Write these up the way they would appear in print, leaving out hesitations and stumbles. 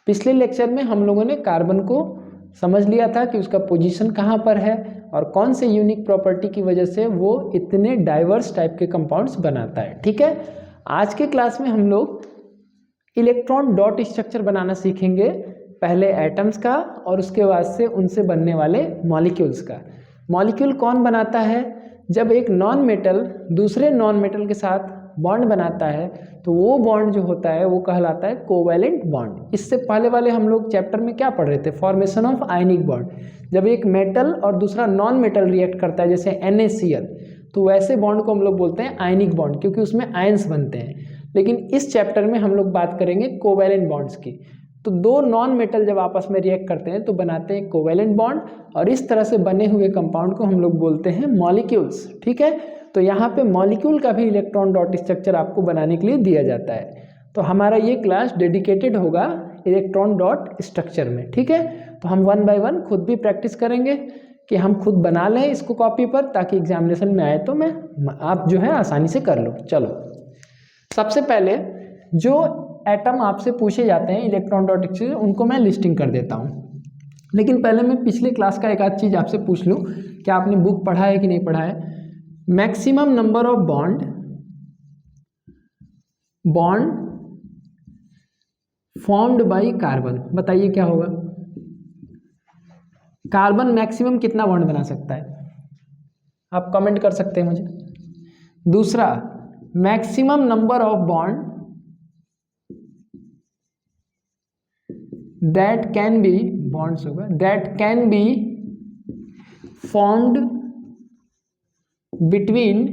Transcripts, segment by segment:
पिछले लेक्चर में हम लोगों ने कार्बन को समझ लिया था कि उसका पोजीशन कहाँ पर है और कौन से यूनिक प्रॉपर्टी की वजह से वो इतने डाइवर्स टाइप के कंपाउंड्स बनाता है। ठीक है, आज के क्लास में हम लोग इलेक्ट्रॉन डॉट स्ट्रक्चर बनाना सीखेंगे, पहले एटम्स का और उसके बाद से उनसे बनने वाले मॉलिक्यूल्स का। मॉलिक्यूल कौन बनाता है? जब एक नॉन मेटल दूसरे नॉन मेटल के साथ बॉन्ड बनाता है तो वो बॉन्ड जो होता है वो कहलाता है कोवैलेंट बॉन्ड। इससे पहले वाले हम लोग चैप्टर में क्या पढ़ रहे थे? Formation of ionic bond. जब एक मेटल और दूसरा नॉन मेटल रिएक्ट करता है जैसे NaCl, तो वैसे बॉन्ड को हम लोग बोलते हैं आयनिक बॉन्ड, क्योंकि उसमें आयंस बनते हैं। लेकिन इस चैप्टर में हम लोग बात करेंगे कोवैलेंट बॉन्ड्स की। तो दो नॉन मेटल जब आपस में रिएक्ट करते हैं तो बनाते हैं कोवैलेंट बॉन्ड, और इस तरह से बने हुए कंपाउंड को हम लोग बोलते हैं मॉलिक्यूल्स। ठीक है, तो यहाँ पे मॉलिक्यूल का भी इलेक्ट्रॉन डॉट स्ट्रक्चर आपको बनाने के लिए दिया जाता है। तो हमारा ये क्लास डेडिकेटेड होगा इलेक्ट्रॉन डॉट स्ट्रक्चर में। ठीक है, तो हम वन बाय वन खुद भी प्रैक्टिस करेंगे कि हम खुद बना लें इसको कॉपी पर, ताकि एग्जामिनेशन में आए तो आप जो है आसानी से कर लो। चलो, सबसे पहले जो एटम आपसे पूछे जाते हैं इलेक्ट्रॉन डॉट स्ट्रक्चर, उनको मैं लिस्टिंग कर देता हूँ। लेकिन पहले मैं पिछले क्लास का एक आध चीज़ आपसे पूछ लूँ, क्या आपने बुक पढ़ा है कि नहीं पढ़ा है? Maximum number of bond formed by carbon, बताइए क्या होगा? कार्बन मैक्सिमम कितना बॉन्ड बना सकता है? आप कमेंट कर सकते हैं मुझे। दूसरा, maximum number of bond that can be, bonds होगा, that can be formed between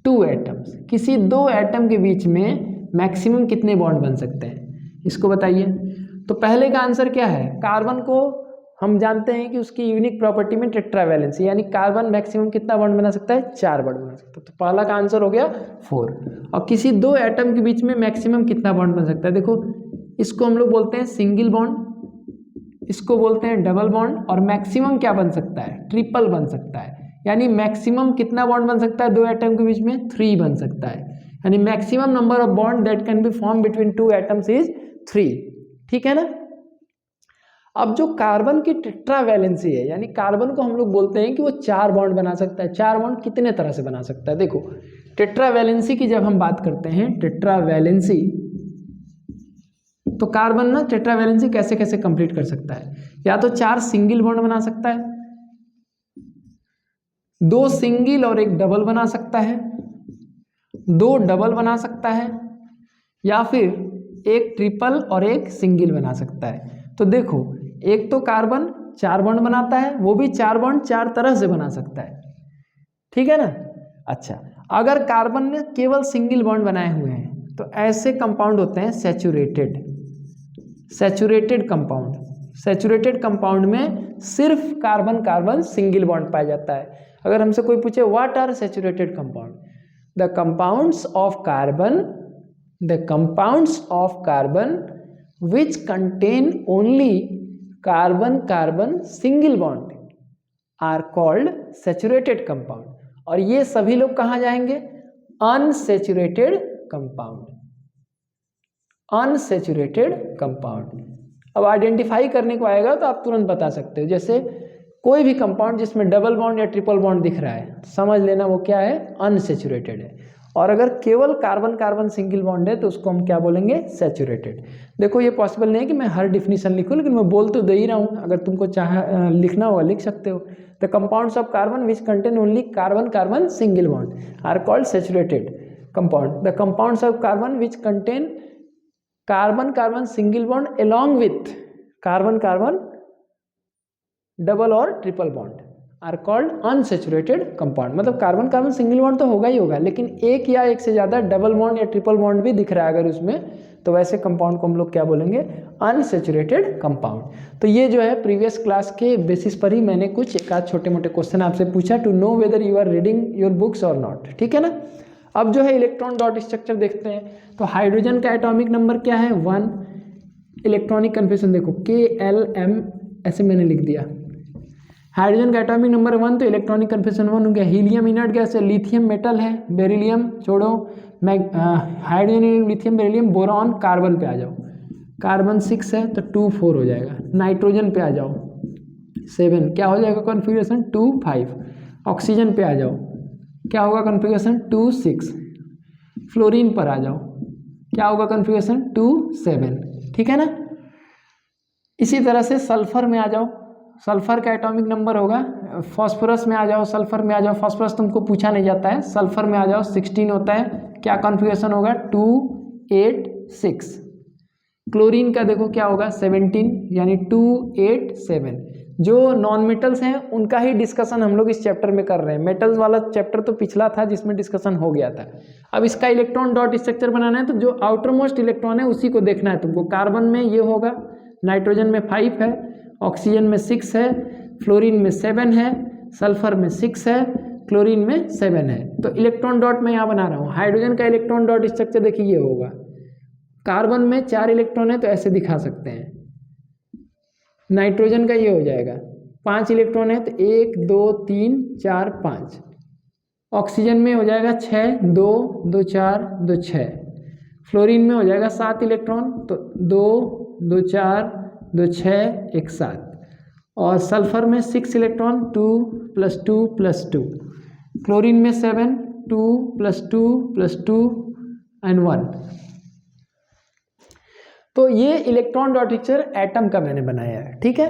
two atoms. किसी दो एटम के बीच में मैक्सिमम कितने बॉन्ड बन सकते हैं, इसको बताइए। तो पहले का आंसर क्या है? कार्बन को हम जानते हैं कि उसकी यूनिक प्रॉपर्टी में टेट्रावैलेंसी, यानी कार्बन मैक्सिमम कितना बॉन्ड बना सकता है? 4 बॉन्ड बना सकता है। तो पहला का आंसर हो गया 4। और किसी दो एटम के बीच में मैक्सिमम कितना बॉन्ड बन सकता है? देखो, इसको हम लोग बोलते हैं सिंगल बॉन्ड, इसको बोलते हैं डबल बॉन्ड, और मैक्सिमम क्या बन सकता है? ट्रिपल बन सकता है। यानी मैक्सिमम कितना बॉन्ड बन सकता है दो एटम के बीच में? 3 बन सकता है। यानी maximum number of bond that can B form between two atoms is 3। ठीक है ना? अब जो कार्बन की टेट्रावैलेंसी है, यानी कार्बन को हम लोग बोलते हैं कि वो 4 बॉन्ड बना सकता है। 4 बॉन्ड कितने तरह से बना सकता है? देखो, टेट्रावैलेंसी की जब हम बात करते हैं, टेट्रावैलेंसी, तो कार्बन ना टेट्रावैलेंसी कैसे कैसे कंप्लीट कर सकता है? या तो 4 सिंगल बॉन्ड बना सकता है, 2 सिंगल और 1 डबल बना सकता है, 2 डबल बना सकता है, या फिर 1 ट्रिपल और 1 सिंगल बना सकता है। तो देखो, एक तो कार्बन 4 बॉन्ड बनाता है, वो भी 4 बॉन्ड 4 तरह से बना सकता है। ठीक है ना? अच्छा, अगर कार्बन ने केवल सिंगल बॉन्ड बनाए हुए हैं तो ऐसे कंपाउंड होते हैं सैचुरेटेड कंपाउंड। सैचुरेटेड कंपाउंड में सिर्फ कार्बन कार्बन सिंगल बॉन्ड पाया जाता है। अगर हमसे कोई पूछे what are saturated compound, the compounds of carbon which contain only carbon carbon single bond are called saturated compound। और ये सभी लोग कहाँ जाएंगे? Unsaturated compound. अब आइडेंटिफाई करने को आएगा तो आप तुरंत बता सकते हो। जैसे कोई भी कंपाउंड जिसमें डबल बॉन्ड या ट्रिपल बॉन्ड दिख रहा है, समझ लेना वो क्या है? अनसैचुरेटेड है। और अगर केवल कार्बन कार्बन सिंगल बॉन्ड है तो उसको हम क्या बोलेंगे? सैचुरेटेड। देखो, ये पॉसिबल नहीं है कि मैं हर डिफिनीशन लिखूं, लेकिन मैं बोल तो दे ही रहा हूँ। अगर तुमको लिखना होगा लिख सकते हो। The compounds of carbon which contain only carbon carbon single bond are called saturated compound. The compounds of carbon which contain carbon carbon single bond along with carbon carbon double और triple bond are called unsaturated compound. मतलब carbon carbon single bond तो होगा ही होगा, लेकिन एक या एक से ज़्यादा डबल बॉन्ड या ट्रिपल बॉन्ड भी दिख रहा है अगर उसमें, तो वैसे कंपाउंड को हम लोग क्या बोलेंगे? Unsaturated compound. तो ये जो है प्रीवियस क्लास के बेसिस पर ही मैंने कुछ एक आध छोटे मोटे क्वेश्चन आपसे पूछा, to know whether you are reading your books और नॉट। ठीक है ना? अब जो है इलेक्ट्रॉन डॉट स्ट्रक्चर देखते हैं। तो हाइड्रोजन का एटॉमिक नंबर क्या है? 1। इलेक्ट्रॉनिक कन्फेशन देखो, KLM ऐसे मैंने लिख दिया। हाइड्रोजन का एटॉमिक नंबर 1, तो इलेक्ट्रॉनिक कन्फेशन 1 हो गया। हीलियम इनर्ट गैस है, लिथियम मेटल है, बेरिलियम छोड़ो, hydrogen lithium beryllium boron carbon पे आ जाओ। कार्बन 6 है तो 2 4 हो जाएगा। नाइट्रोजन पे आ जाओ 7, क्या हो जाएगा कॉन्फ़िगरेशन 2 5। ऑक्सीजन पे आ जाओ, क्या होगा कॉन्फ़िगरेशन 2 6। फ्लोरीन पर आ जाओ, क्या होगा कॉन्फ़िगरेशन 2 7, ठीक है ना। इसी तरह से सल्फर में आ जाओ, सल्फर का एटॉमिक नंबर होगा, फॉस्फोरस में आ जाओ, सल्फर में आ जाओ, फॉस्फोरस तुमको पूछा नहीं जाता है, सल्फर में आ जाओ 16 होता है, क्या कॉन्फ़िगरेशन होगा 2 8 6। क्लोरीन का देखो क्या होगा 17 यानी 2 8 7। जो नॉन मेटल्स हैं उनका ही डिस्कशन हम लोग इस चैप्टर में कर रहे हैं, मेटल्स वाला चैप्टर तो पिछला था जिसमें डिस्कशन हो गया था। अब इसका इलेक्ट्रॉन डॉट स्ट्रक्चर बनाना है तो जो आउटर मोस्ट इलेक्ट्रॉन है उसी को देखना है तुमको। कार्बन में ये होगा, नाइट्रोजन में 5 है, ऑक्सीजन में 6 है, फ्लोरीन में 7 है, सल्फर में 6 है, क्लोरीन में 7 है। तो इलेक्ट्रॉन डॉट मैं यहाँ बना रहा हूँ। हाइड्रोजन का इलेक्ट्रॉन डॉट स्ट्रक्चर देखिए ये होगा, कार्बन में 4 इलेक्ट्रॉन है तो ऐसे दिखा सकते हैं। नाइट्रोजन का ये हो जाएगा 5 इलेक्ट्रॉन है तो 1 2 3 4 5। ऑक्सीजन में हो जाएगा 6 2 2 4 2 6। फ्लोरीन में हो जाएगा 7 इलेक्ट्रॉन तो 2 2 4 2 6 1 7। और सल्फर में 6 इलेक्ट्रॉन 2 + 2 + 2। क्लोरीन में 7 2 + 2 + 2 एंड 1। तो ये इलेक्ट्रॉन डॉट स्ट्रक्चर एटम का मैंने बनाया है, ठीक है।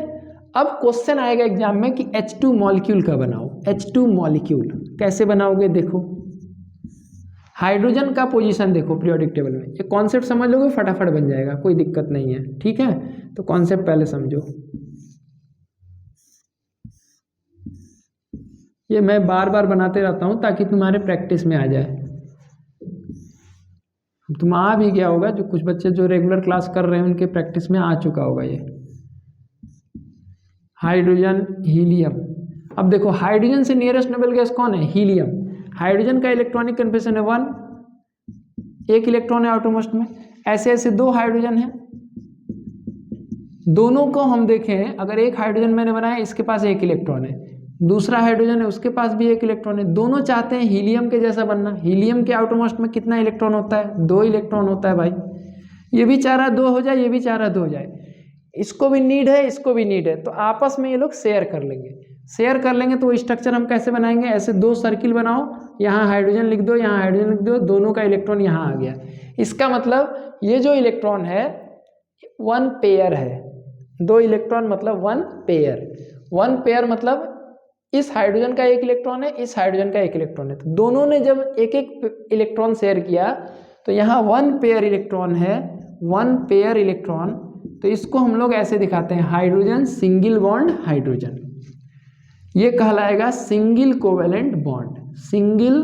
अब क्वेश्चन आएगा एग्जाम में कि H2 मॉलिक्यूल का बनाओ। H2 मॉलिक्यूल कैसे बनाओगे, देखो हाइड्रोजन का पोजीशन देखो पीरियोडिक टेबल में, ये कॉन्सेप्ट समझ लोगे फटाफट बन जाएगा, कोई दिक्कत नहीं है, ठीक है। तो कॉन्सेप्ट पहले समझो, ये मैं बार बार बनाते रहता हूँ ताकि तुम्हारे प्रैक्टिस में आ जाए। तुम आ भी गया होगा, जो कुछ बच्चे जो रेगुलर क्लास कर रहे हैं उनके प्रैक्टिस में आ चुका होगा ये। हाइड्रोजन हीलियम, अब देखो हाइड्रोजन से नियरेस्ट नोबेल गैस कौन है, हीलियम। हाइड्रोजन का इलेक्ट्रॉनिक कन्फिगरेशन है 1, एक इलेक्ट्रॉन है आउटरमोस्ट में। ऐसे ऐसे 2 हाइड्रोजन है, दोनों को हम देखें, अगर एक हाइड्रोजन मैंने बनाया इसके पास 1 इलेक्ट्रॉन है, दूसरा हाइड्रोजन है उसके पास भी 1 इलेक्ट्रॉन है, दोनों चाहते हैं हीलियम के जैसा बनना। हीलियम के आउटरमोस्ट में कितना इलेक्ट्रॉन होता है, 2 इलेक्ट्रॉन होता है भाई। ये भी चाह रहा 2 हो जाए, ये भी चाह रहा 2 हो जाए, इसको भी नीड है इसको भी नीड है, तो आपस में ये लोग शेयर कर लेंगे। शेयर कर लेंगे तो वो स्ट्रक्चर हम कैसे बनाएंगे, ऐसे 2 सर्किल बनाओ, यहाँ हाइड्रोजन लिख दो, यहाँ हाइड्रोजन लिख दो, दोनों का इलेक्ट्रॉन यहाँ आ गया। इसका मतलब ये जो इलेक्ट्रॉन है 1 पेयर है, 2 इलेक्ट्रॉन मतलब 1 पेयर। 1 पेयर मतलब इस हाइड्रोजन का 1 इलेक्ट्रॉन है, इस हाइड्रोजन का 1 इलेक्ट्रॉन है, तो दोनों ने जब एक एक इलेक्ट्रॉन शेयर किया तो यहाँ 1 पेयर इलेक्ट्रॉन है, 1 पेयर इलेक्ट्रॉन। तो इसको हम लोग ऐसे दिखाते हैं, हाइड्रोजन सिंगल बॉन्ड हाइड्रोजन, ये कहलाएगा single covalent bond. Single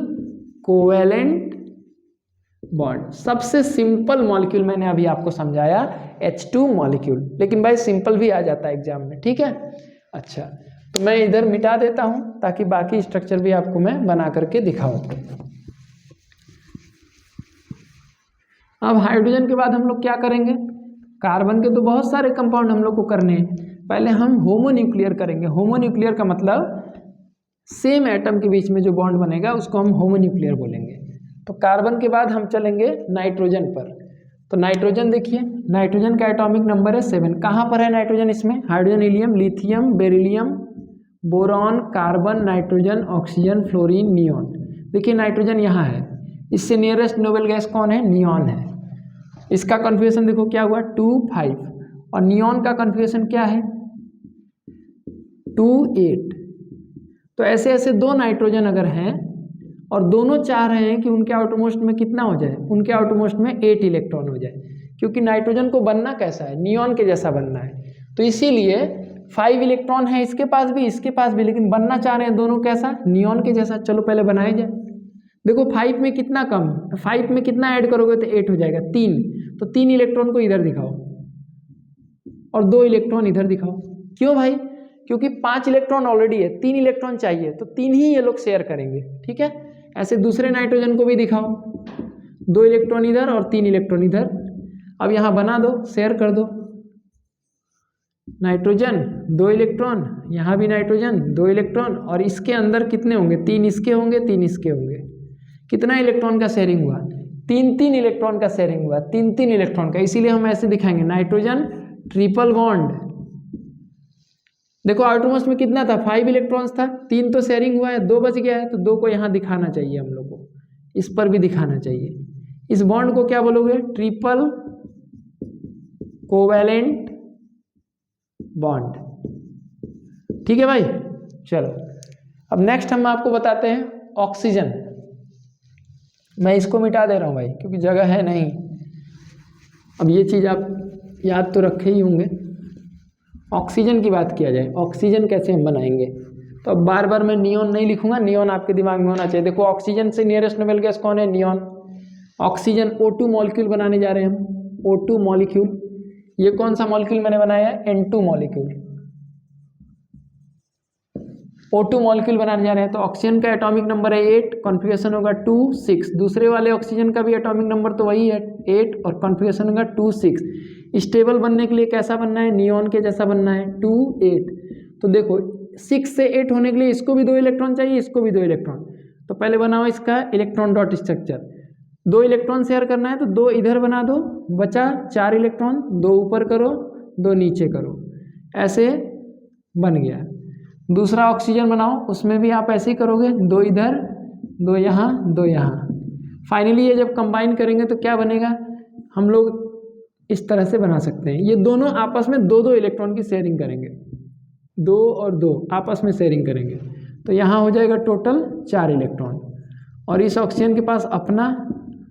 covalent bond सबसे सिंपल मॉलिक्यूल मैंने अभी आपको समझाया H2 मॉलिक्यूल, लेकिन भाई सिंपल भी आ जाता है एग्जाम में, ठीक है। अच्छा, तो मैं इधर मिटा देता हूं ताकि बाकी स्ट्रक्चर भी आपको मैं बना करके दिखाऊं। अब हाइड्रोजन के बाद हम लोग क्या करेंगे, कार्बन के तो बहुत सारे कंपाउंड हम लोग को करने हैं, पहले हम होमोन्यूक्लियर करेंगे। होमोन्यूक्लियर का मतलब सेम एटम के बीच में जो बॉन्ड बनेगा उसको हम होमोन्यूक्लियर बोलेंगे। तो कार्बन के बाद हम चलेंगे नाइट्रोजन पर। तो नाइट्रोजन देखिए, नाइट्रोजन का एटॉमिक नंबर है 7। कहाँ पर है नाइट्रोजन इसमें, hydrogen, helium, lithium, beryllium, boron, carbon, nitrogen, oxygen, fluorine, neon. देखिए नाइट्रोजन यहाँ है, इससे नियरेस्ट नोबेल गैस कौन है, नियॉन है। इसका कॉन्फ़िगरेशन देखो क्या हुआ 2 5, और नियॉन का कॉन्फ़िगरेशन क्या है 2 8। तो ऐसे ऐसे 2 नाइट्रोजन अगर हैं और दोनों चाह रहे हैं कि उनके आउटरमोस्ट में कितना हो जाए, उनके आउटरमोस्ट में 8 इलेक्ट्रॉन हो जाए, क्योंकि नाइट्रोजन को बनना कैसा है, नियॉन के जैसा बनना है। तो इसीलिए 5 इलेक्ट्रॉन है इसके पास भी इसके पास भी, लेकिन बनना चाह रहे हैं दोनों कैसा, नियॉन के जैसा। चलो पहले बनाया जाए। देखो 5 में कितना कम, 5 में कितना ऐड करोगे तो 8 हो जाएगा, 3। तो 3 इलेक्ट्रॉन को इधर दिखाओ और 2 इलेक्ट्रॉन इधर दिखाओ। क्यों भाई, क्योंकि 5 इलेक्ट्रॉन ऑलरेडी है, 3 इलेक्ट्रॉन चाहिए, तो 3 ही ये लोग शेयर करेंगे, ठीक है। ऐसे दूसरे नाइट्रोजन को भी दिखाओ, 2 इलेक्ट्रॉन इधर और 3 इलेक्ट्रॉन इधर। अब यहाँ बना दो, शेयर कर दो, नाइट्रोजन 2 इलेक्ट्रॉन, यहाँ भी नाइट्रोजन 2 इलेक्ट्रॉन, और इसके अंदर कितने होंगे, 3 इसके होंगे 3 इसके होंगे। कितना इलेक्ट्रॉन का शेयरिंग हुआ, 3 इलेक्ट्रॉन का शेयरिंग हुआ, 3 इलेक्ट्रॉन का, इसीलिए हम ऐसे दिखाएंगे नाइट्रोजन ट्रिपल बॉन्ड। देखो आउटरमोस्ट में कितना था, 5 इलेक्ट्रॉन्स था, 3 तो शेयरिंग हुआ है, 2 बच गया है, तो 2 को यहाँ दिखाना चाहिए हम लोग को, इस पर भी दिखाना चाहिए। इस बॉन्ड को क्या बोलोगे, ट्रिपल कोवैलेंट बॉन्ड। ठीक है भाई, चलो अब नेक्स्ट हम आपको बताते हैं ऑक्सीजन। मैं इसको मिटा दे रहा हूँ भाई क्योंकि जगह है नहीं। अब ये चीज़ आप याद तो रखे ही होंगे। ऑक्सीजन की बात किया जाए, ऑक्सीजन कैसे हम बनाएंगे, तो अब बार बार मैं नियॉन नहीं लिखूंगा, नियॉन आपके दिमाग में होना चाहिए। देखो ऑक्सीजन से नियरेस्ट नोबेल गैस कौन है, नियॉन। ऑक्सीजन O2 मॉलिक्यूल बनाने जा रहे हैं हम, O2 मॉलिक्यूल। ये कौन सा मॉलिक्यूल मैंने बनाया है, N2 मॉलिक्यूल। O2 मॉलिक्यूल बनाने जा रहे हैं, तो ऑक्सीजन का एटॉमिक नंबर है 8, कॉन्फ़िगरेशन होगा 2 6। दूसरे वाले ऑक्सीजन का भी एटॉमिक नंबर तो वही है 8 और कॉन्फ़िगरेशन होगा 2 6। स्टेबल बनने के लिए कैसा बनना है, नियॉन के जैसा बनना है 2 8। तो देखो 6 से 8 होने के लिए इसको भी 2 इलेक्ट्रॉन चाहिए, इसको भी 2 इलेक्ट्रॉन। तो पहले बनाओ इसका electron dot structure. 2 electron share करना है तो 2 इधर बना दो, बचा 4 इलेक्ट्रॉन, 2 ऊपर करो 2 नीचे करो, ऐसे बन गया। दूसरा ऑक्सीजन बनाओ, उसमें भी आप ऐसे ही करोगे, 2 इधर 2 यहाँ 2 यहाँ। फाइनली ये जब कंबाइन करेंगे तो क्या बनेगा, हम लोग इस तरह से बना सकते हैं। ये दोनों आपस में 2-2 इलेक्ट्रॉन की शेयरिंग करेंगे, 2 और 2 आपस में शेयरिंग करेंगे, तो यहाँ हो जाएगा टोटल 4 इलेक्ट्रॉन। और इस ऑक्सीजन के पास अपना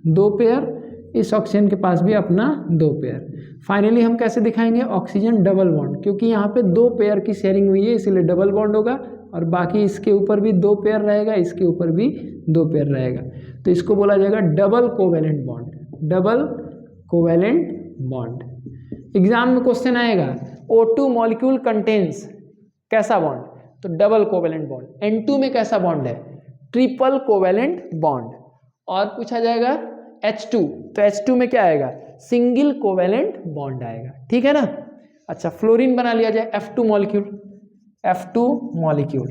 2 पेयर, इस ऑक्सीजन के पास भी अपना 2 पेयर। फाइनली हम कैसे दिखाएंगे, ऑक्सीजन डबल बॉन्ड, क्योंकि यहाँ पे 2 पेयर की शेयरिंग हुई है इसलिए डबल बॉन्ड होगा, और बाकी इसके ऊपर भी 2 पेयर रहेगा, इसके ऊपर भी 2 पेयर रहेगा, तो इसको बोला जाएगा double covalent bond, double covalent bond. Exam में क्वेश्चन आएगा O2 मॉलिक्यूल कंटेन्स कैसा बॉन्ड, तो डबल कोवैलेंट बॉन्ड। N2 में कैसा बॉन्ड है, ट्रिपल कोवैलेंट बॉन्ड। और पूछा जाएगा H2, तो H2 में क्या आएगा, सिंगल कोवैलेंट बॉन्ड आएगा। ठीक है ना। अच्छा फ्लोरीन बना लिया जाए, F2 molecule, F2 molecule.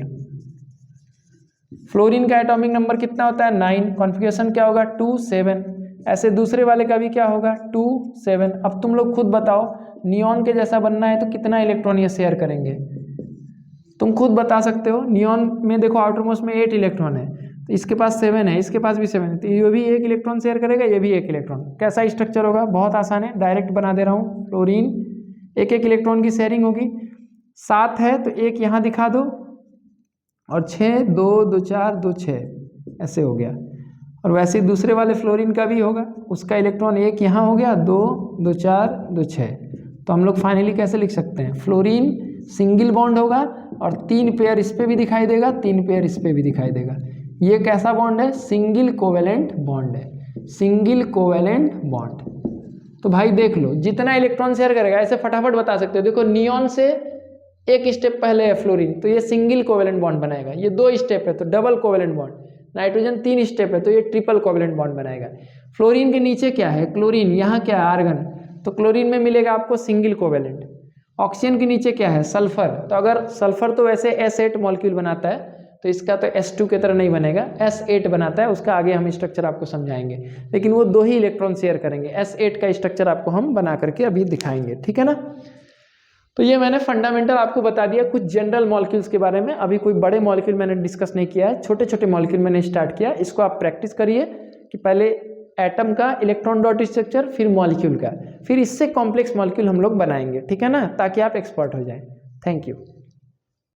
Fluorine का एटॉमिक नंबर कितना होता है 9, कॉन्फ़िगरेशन क्या होगा 2 7। ऐसे दूसरे वाले का भी क्या होगा 2 7। अब तुम लोग खुद बताओ, नियॉन के जैसा बनना है तो कितना इलेक्ट्रॉन ये शेयर करेंगे, तुम खुद बता सकते हो। नियॉन में देखो आउटर मोस्ट में 8 इलेक्ट्रॉन है, तो इसके पास 7 है, इसके पास भी 7 है, तो ये भी 1 इलेक्ट्रॉन शेयर करेगा, ये भी 1 इलेक्ट्रॉन। कैसा स्ट्रक्चर होगा, बहुत आसान है, डायरेक्ट बना दे रहा हूँ। फ्लोरीन 1-1 इलेक्ट्रॉन की शेयरिंग होगी, 7 है तो 1 यहाँ दिखा दो, और 6 2 2 4 2 6 ऐसे हो गया। और वैसे ही दूसरे वाले फ्लोरीन का भी होगा, उसका इलेक्ट्रॉन 1 यहाँ हो गया, 2 2 4 2 6। तो हम लोग फाइनली कैसे लिख सकते हैं, फ्लोरीन सिंगल बॉन्ड होगा और 3 पेयर इस पे भी दिखाई देगा, 3 पेयर इस पे भी दिखाई देगा। ये कैसा बॉन्ड है, सिंगल कोवैलेंट बॉन्ड है, सिंगल कोवैलेंट बॉन्ड। तो भाई देख लो जितना इलेक्ट्रॉन शेयर करेगा, ऐसे फटाफट बता सकते हो। देखो नियॉन से 1 स्टेप पहले है फ्लोरीन, तो ये सिंगल कोवैलेंट बॉन्ड बनाएगा। ये 2 स्टेप है तो double covalent bond. Nitrogen 3 step है तो ये ट्रिपल कोवैलेंट बॉन्ड बनाएगा। फ्लोरीन के नीचे क्या है, क्लोरीन, यहाँ क्या है आर्गन, तो क्लोरीन में मिलेगा आपको सिंगल कोवैलेंट। ऑक्सीजन के नीचे क्या है, सल्फर, तो अगर सल्फर तो वैसे S8 मॉलिक्यूल बनाता है, तो इसका तो S2 की तरह नहीं बनेगा, S8 बनाता है, उसका आगे हम स्ट्रक्चर आपको समझाएंगे। लेकिन वो 2 ही इलेक्ट्रॉन शेयर करेंगे, S8 का स्ट्रक्चर आपको हम बना करके अभी दिखाएंगे। ठीक है ना। तो ये मैंने फंडामेंटल आपको बता दिया कुछ जनरल मॉलिक्यूल्स के बारे में। अभी कोई बड़े मॉलिक्यूल मैंने डिस्कस नहीं किया है, छोटे छोटे मॉलिक्यूल मैंने स्टार्ट किया। इसको आप प्रैक्टिस करिए कि पहले एटम का इलेक्ट्रॉन डॉट स्ट्रक्चर, फिर मॉलिक्यूल का, फिर इससे कॉम्प्लेक्स मॉलिक्यूल हम लोग बनाएंगे। ठीक है ना, ताकि आप एक्सपर्ट हो जाएं। Thank you.